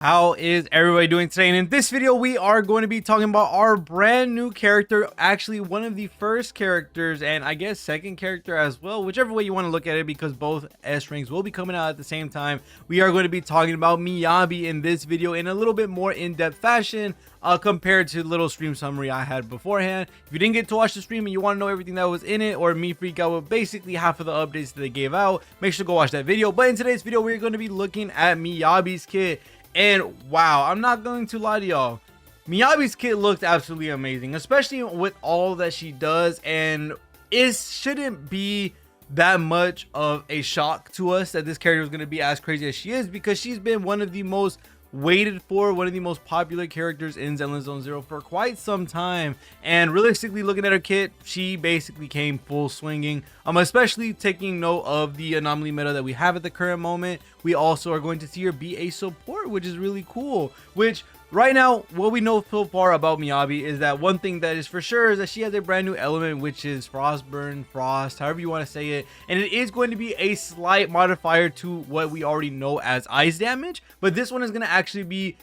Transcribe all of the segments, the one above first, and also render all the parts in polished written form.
How is everybody doing today? And in this video, we are going to be talking about our brand new character, actually one of the first characters, and I guess second character as well, whichever way you want to look at it, because both S rings will be coming out at the same time. We are going to be talking about Miyabi in this video in a little bit more in-depth fashion compared to the little stream summary I had beforehand. If you didn't get to watch the stream and you want to know everything that was in it, or me freak out with basically half of the updates that they gave out, make sure to go watch that video. But in today's video, we're going to be looking at Miyabi's kit. And wow, I'm not going to lie to y'all, Miyabi's kit looked absolutely amazing, especially with all that she does. And it shouldn't be that much of a shock to us that this character is going to be as crazy as she is, because she's been one of the most waited for, one of the most popular characters in Zenless Zone Zero for quite some time. And realistically, looking at her kit, she basically came full swinging, especially taking note of the anomaly meta that we have at the current moment. We also are going to see her be a support, which is really cool. Which right now, what we know so far about Miyabi is that one thing that is for sure is that she has a brand new element, which is Frostburn, Frost, however you want to say it. And it is going to be a slight modifier to what we already know as ice damage. But this one is going to actually be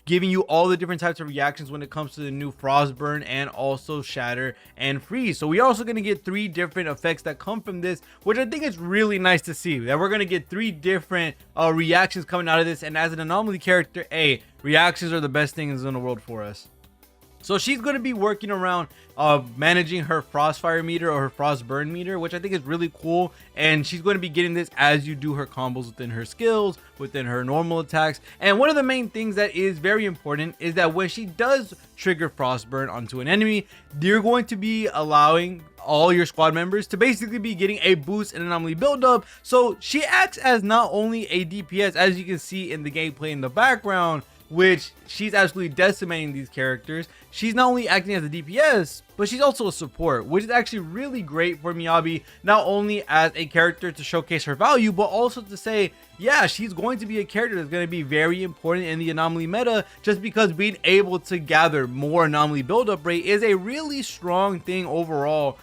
giving you all the different types of reactions when it comes to the new Frostburn and also Shatter and Freeze. So we're also going to get 3 different effects that come from this, which I think is really nice to see, that we're going to get 3 different reactions coming out of this. And as an anomaly character, reactions are the best things in the world for us. So she's going to be working around managing her Frostfire meter or her Frostburn meter, which I think is really cool. And she's going to be getting this as you do her combos within her skills, within her normal attacks. And one of the main things that is very important is that when she does trigger Frostburn onto an enemy, you're going to be allowing all your squad members to basically be getting a boost in anomaly buildup. So she acts as not only a DPS, as you can see in the gameplay in the background, which she's absolutely decimating these characters. She's not only acting as a DPS, but she's also a support, which is actually really great for Miyabi, not only as a character to showcase her value, but also to say, yeah, she's going to be a character that's going to be very important in the anomaly meta, just because being able to gather more anomaly buildup rate is a really strong thing overall.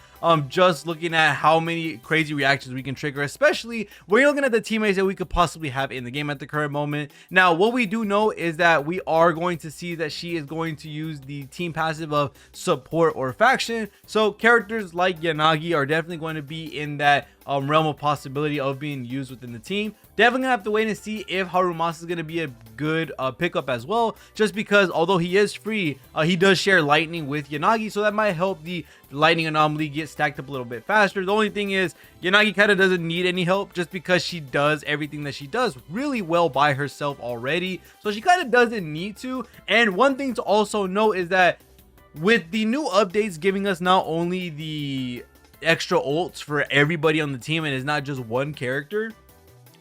Just looking at how many crazy reactions we can trigger, especially when you're looking at the teammates that we could possibly have in the game at the current moment. Now, what we do know is that we are going to see that she is going to use the team passive of support or faction. So characters like Yanagi are definitely going to be in that realm of possibility of being used within the team. Definitely gonna have to wait and see if Harumasa is gonna be a good pickup as well, just because although he is free, he does share lightning with Yanagi, so that might help the lightning anomaly get stacked up a little bit faster. The only thing is Yanagi kind of doesn't need any help, just because she does everything that she does really well by herself already, so she kind of doesn't need to. And one thing to also note is that with the new updates giving us not only the extra ults for everybody on the team, and it's not just one character,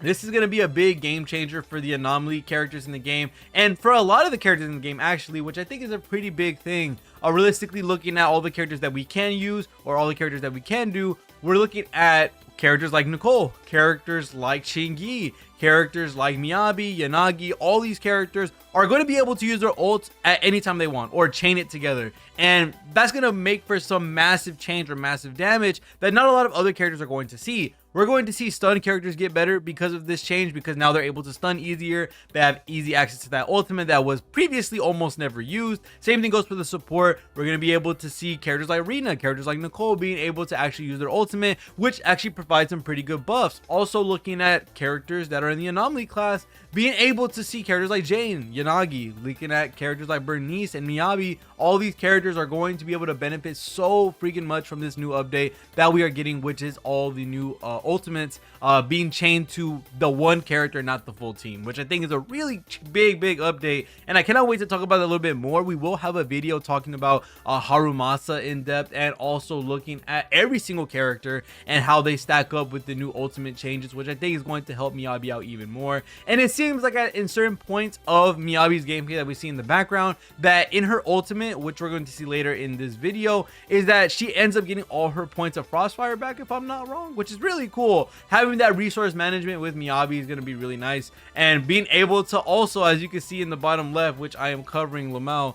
this is going to be a big game changer for the anomaly characters in the game, and for a lot of the characters in the game actually, which I think is a pretty big thing. Realistically, looking at all the characters that we can use, or all the characters that we can do, we're looking at characters like Nicole, characters like Shingi, characters like Miyabi, Yanagi. All these characters are going to be able to use their ults at any time they want, or chain it together, and that's going to make for some massive change or massive damage that not a lot of other characters are going to see. We're going to see stun characters get better because of this change, because now they're able to stun easier. They have easy access to that ultimate that was previously almost never used. Same thing goes for the support. We're going to be able to see characters like Rina, characters like Nicole being able to actually use their ultimate, which actually provides some pretty good buffs. Also looking at characters that are in the anomaly class, being able to see characters like Jane, Yanagi, looking at characters like Bernice and Miyabi. All these characters are going to be able to benefit so freaking much from this new update that we are getting, which is all the new ultimates being chained to the one character, not the full team, which I think is a really big update, and I cannot wait to talk about it a little bit more. We will have a video talking about Harumasa in depth, and also looking at every single character and how they stack up with the new ultimate changes, which I think is going to help Miyabi out even more. And it seems like in certain points of Miyabi's gameplay that we see in the background, that in her ultimate, which we're going to see later in this video, is that she ends up getting all her points of Frostfire back, if I'm not wrong, which is really cool. Having that resource management with Miyabi is going to be really nice, and being able to also, as you can see in the bottom left, which I am covering Lamau,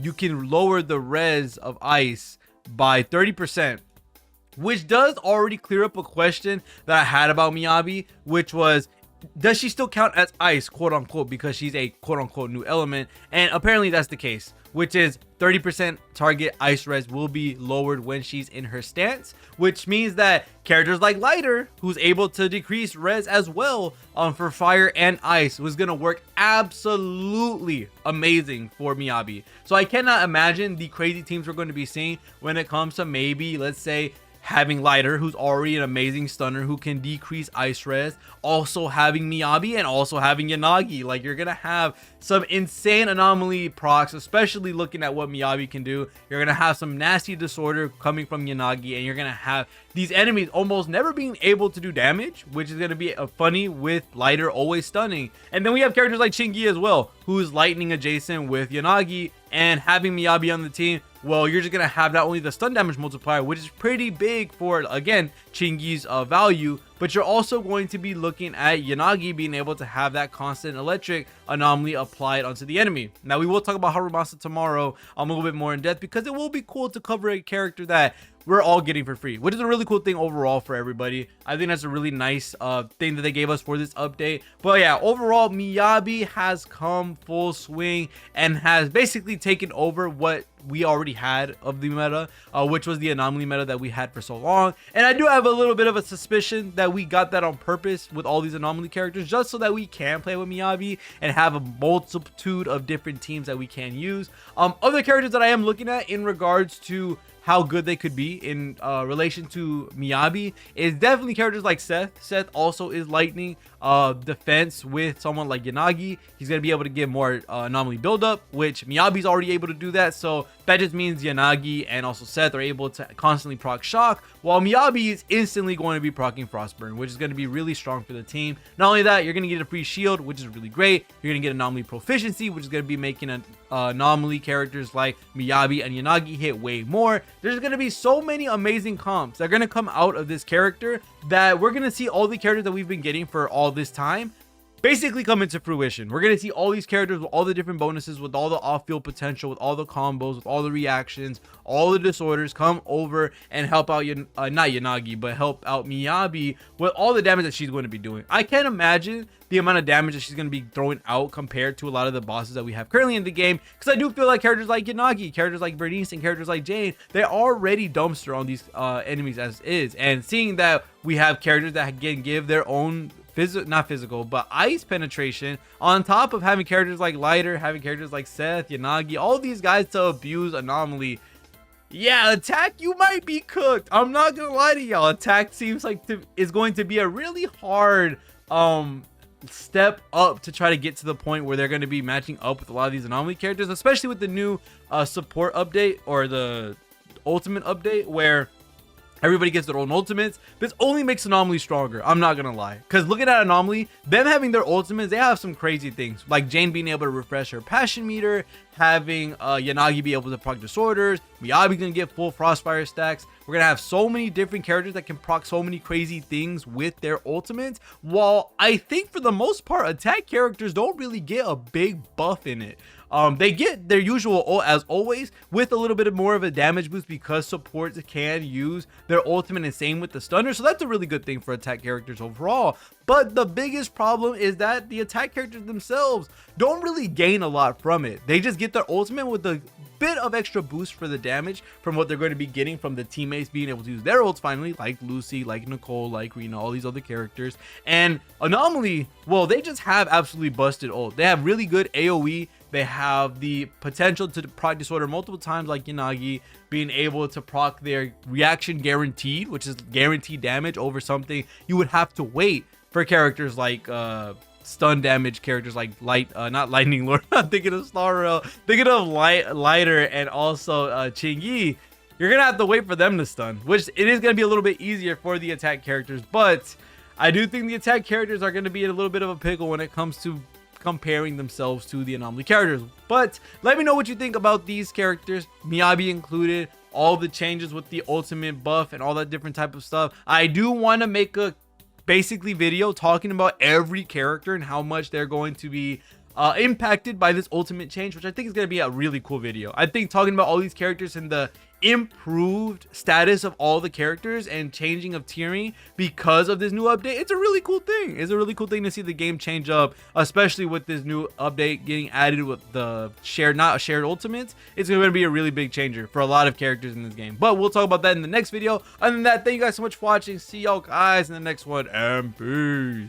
you can lower the res of ice by 30%, which does already clear up a question that I had about Miyabi, which was, does she still count as ice, quote unquote, because she's a quote unquote new element? And apparently that's the case, which is 30% target ice res will be lowered when she's in her stance, which means that characters like Lighter, who's able to decrease res as well for fire and ice, was gonna work absolutely amazing for Miyabi. So I cannot imagine the crazy teams we're going to be seeing when it comes to maybe, let's say, having Lighter, who's already an amazing stunner who can decrease ice res, also having Miyabi, and also having Yanagi. Like, you're gonna have some insane anomaly procs, especially looking at what Miyabi can do. You're gonna have some nasty disorder coming from Yanagi, and you're gonna have these enemies almost never being able to do damage, which is gonna be funny with Lighter always stunning. And then we have characters like Shingi as well, who's lightning adjacent with Yanagi, and having Miyabi on the team, well, you're just gonna have not only the stun damage multiplier, which is pretty big for, again, Chingi's value, but you're also going to be looking at Yanagi being able to have that constant electric anomaly applied onto the enemy. Now, we will talk about Harumasa tomorrow a little bit more in depth, because it will be cool to cover a character that we're all getting for free, which is a really cool thing overall for everybody. I think that's a really nice thing that they gave us for this update. But yeah, overall, Miyabi has come full swing and has basically taken over what we already had of the meta, which was the anomaly meta that we had for so long. And I do have a little bit of a suspicion that we got that on purpose with all these anomaly characters, just so that we can play with Miyabi and have a multitude of different teams that we can use. Other characters that I am looking at in regards to how good they could be in relation to Miyabi is definitely characters like Seth. Seth also is lightning defense with someone like Yanagi. He's going to be able to get more anomaly buildup, which Miyabi's already able to do that. So that just means Yanagi and also Seth are able to constantly proc shock, while Miyabi is instantly going to be proccing Frostburn, which is going to be really strong for the team. Not only that, you're going to get a free shield, which is really great. You're going to get anomaly proficiency, which is going to be making an anomaly characters like Miyabi and Yanagi hit way more. There's going to be so many amazing comps that are going to come out of this character that we're going to see all the characters that we've been getting for all this time basically come into fruition. We're going to see all these characters with all the different bonuses, with all the off-field potential, with all the combos, with all the reactions, all the disorders come over and help out, not Yanagi, but help out Miyabi with all the damage that she's going to be doing. I can't imagine the amount of damage that she's going to be throwing out compared to a lot of the bosses that we have currently in the game, because I do feel like characters like Yanagi, characters like Bernice, and characters like Jane, they're already dumpster on these enemies as is. And seeing that we have characters that can give their own not physical, but ice penetration, on top of having characters like Lighter, having characters like Seth, Yanagi, all these guys to abuse anomaly. Yeah, attack, you might be cooked. I'm not gonna lie to y'all. Attack seems like is going to be a really hard step up to try to get to the point where they're going to be matching up with a lot of these anomaly characters, especially with the new support update, or the ultimate update, where everybody gets their own ultimates. This only makes Anomaly stronger, I'm not gonna lie, because looking at Anomaly, them having their ultimates, they have some crazy things, like Jane being able to refresh her passion meter, having Yanagi be able to proc disorders, Miyabi gonna get full Frostfire stacks. We're gonna have so many different characters that can proc so many crazy things with their ultimates, while I think for the most part attack characters don't really get a big buff in it. They get their usual, as always, with a little bit more of a damage boost, because supports can use their ultimate, and same with the stunner. So that's a really good thing for attack characters overall. But the biggest problem is that the attack characters themselves don't really gain a lot from it. They just get their ultimate with a bit of extra boost for the damage from what they're going to be getting from the teammates being able to use their ults finally, like Lucy, like Nicole, like Rena, all these other characters. And Anomaly, well, they just have absolutely busted ult. They have really good AoE. They have the potential to proc disorder multiple times, like Yanagi, being able to proc their reaction guaranteed, which is guaranteed damage over something you would have to wait for characters like stun damage, characters like not Lightning Lord, I'm thinking of Starro, thinking of Lighter, and also Chingi. You're gonna have to wait for them to stun, which it is gonna be a little bit easier for the attack characters, but I do think the attack characters are gonna be in a little bit of a pickle when it comes to comparing themselves to the anomaly characters. But let me know what you think about these characters, Miyabi included, all the changes with the ultimate buff and all that different type of stuff. I do want to make a basically video talking about every character and how much they're going to be impacted by this ultimate change, which I think is going to be a really cool video. I think talking about all these characters and the improved status of all the characters and changing of tiering because of this new update, it's a really cool thing. It's a really cool thing to see the game change up, especially with this new update getting added with the not shared ultimates. It's going to be a really big changer for a lot of characters in this game, but we'll talk about that in the next video. Other than that, thank you guys so much for watching. See y'all guys in the next one, and peace.